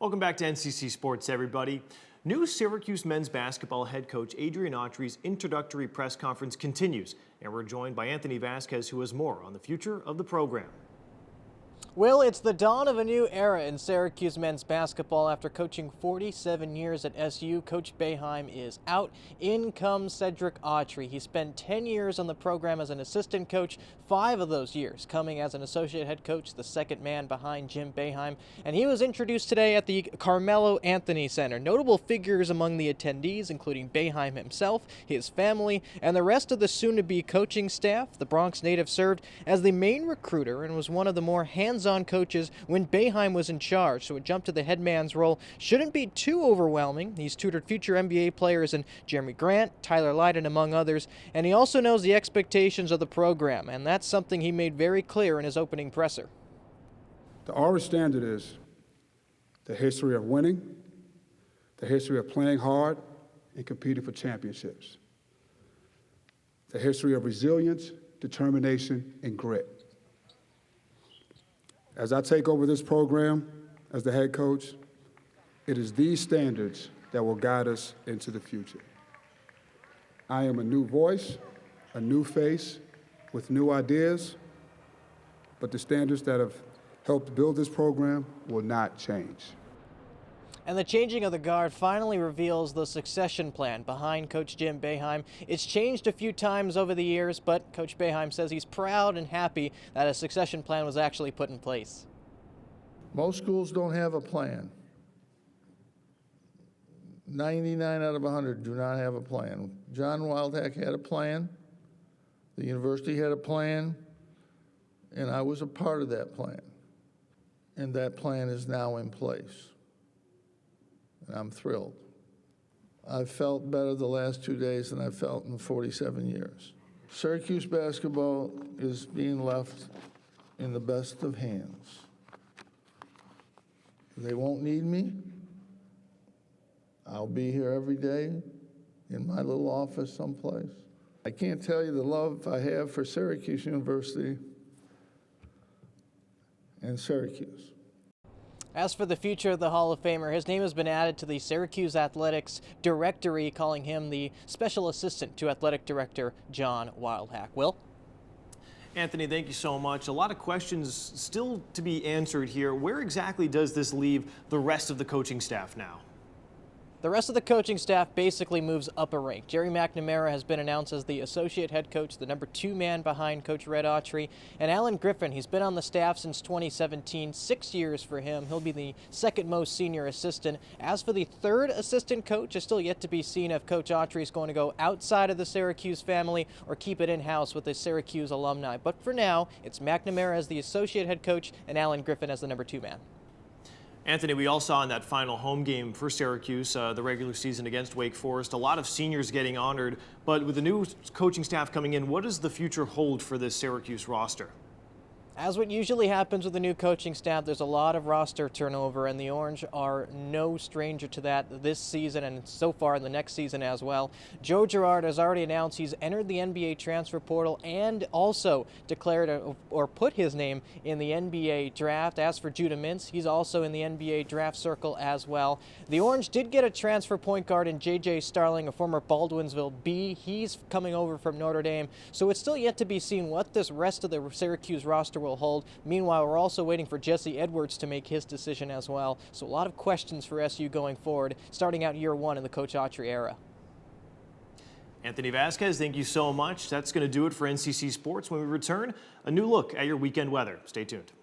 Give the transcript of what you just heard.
Welcome back to NCC Sports, everybody. New Syracuse men's basketball head coach Adrian Autry's introductory press conference continues, and we're joined by Anthony Vasquez, who has more on the future of the program. Well, it's the dawn of a new era in Syracuse men's basketball. After coaching 47 years at SU, Coach Boeheim is out. In comes Cedric Autry. He spent 10 years on the program as an assistant coach, 5 of those years coming as an associate head coach, the second man behind Jim Boeheim. And he was introduced today at the Carmelo Anthony Center. Notable figures among the attendees, including Boeheim himself, his family, and the rest of the soon-to-be coaching staff. The Bronx native served as the main recruiter and was one of the more hands-on coaches when Boeheim was in charge, so a jump to the head man's role shouldn't be too overwhelming. He's tutored future NBA players in Jeremy Grant, Tyler Lydon, among others, and he also knows the expectations of the program, and that's something he made very clear in his opening presser. The Aura standard is the history of winning, the history of playing hard and competing for championships, the history of resilience, determination, and grit. As I take over this program as the head coach, it is these standards that will guide us into the future. I am a new voice, a new face with new ideas, but the standards that have helped build this program will not change. And the changing of the guard finally reveals the succession plan behind Coach Jim Boeheim. It's changed a few times over the years, but Coach Boeheim says he's proud and happy that a succession plan was actually put in place. Most schools don't have a plan. 99 out of 100 do not have a plan. John Wildhack had a plan. The university had a plan, and I was a part of that plan. And that plan is now in place. And I'm thrilled. I've felt better the last 2 days than I've felt in 47 years. Syracuse basketball is being left in the best of hands. They won't need me. I'll be here every day in my little office someplace. I can't tell you the love I have for Syracuse University and Syracuse. As for the future of the Hall of Famer, his name has been added to the Syracuse Athletics directory, calling him the special assistant to athletic director John Wildhack. Will? Anthony, thank you so much. A lot of questions still to be answered here. Where exactly does this leave the rest of the coaching staff now? The rest of the coaching staff basically moves up a rank. Jerry McNamara has been announced as the associate head coach, the number 2 man behind Coach Red Autry. And Alan Griffin, he's been on the staff since 2017, 6 years for him. He'll be the second most senior assistant. As for the third assistant coach, it's still yet to be seen if Coach Autry is going to go outside of the Syracuse family or keep it in-house with the Syracuse alumni. But for now, it's McNamara as the associate head coach and Alan Griffin as the number 2 man. Anthony, we all saw in that final home game for Syracuse, the regular season against Wake Forest, a lot of seniors getting honored. But with the new coaching staff coming in, what does the future hold for this Syracuse roster? As what usually happens with the new coaching staff, there's a lot of roster turnover, and the Orange are no stranger to that this season and so far in the next season as well. Joe Girard has already announced he's entered the NBA transfer portal and also declared or put his name in the NBA draft. As for Judah Mintz, he's also in the NBA draft circle as well. The Orange did get a transfer point guard in J.J. Starling, a former Baldwinsville B. He's coming over from Notre Dame, so it's still yet to be seen what this rest of the Syracuse roster will hold. Meanwhile, we're also waiting for Jesse Edwards to make his decision as well. So a lot of questions for SU going forward, starting out year 1 in the Coach Autry era. Anthony Vasquez, thank you so much. That's going to do it for NCC Sports. When we return, a new look at your weekend weather. Stay tuned.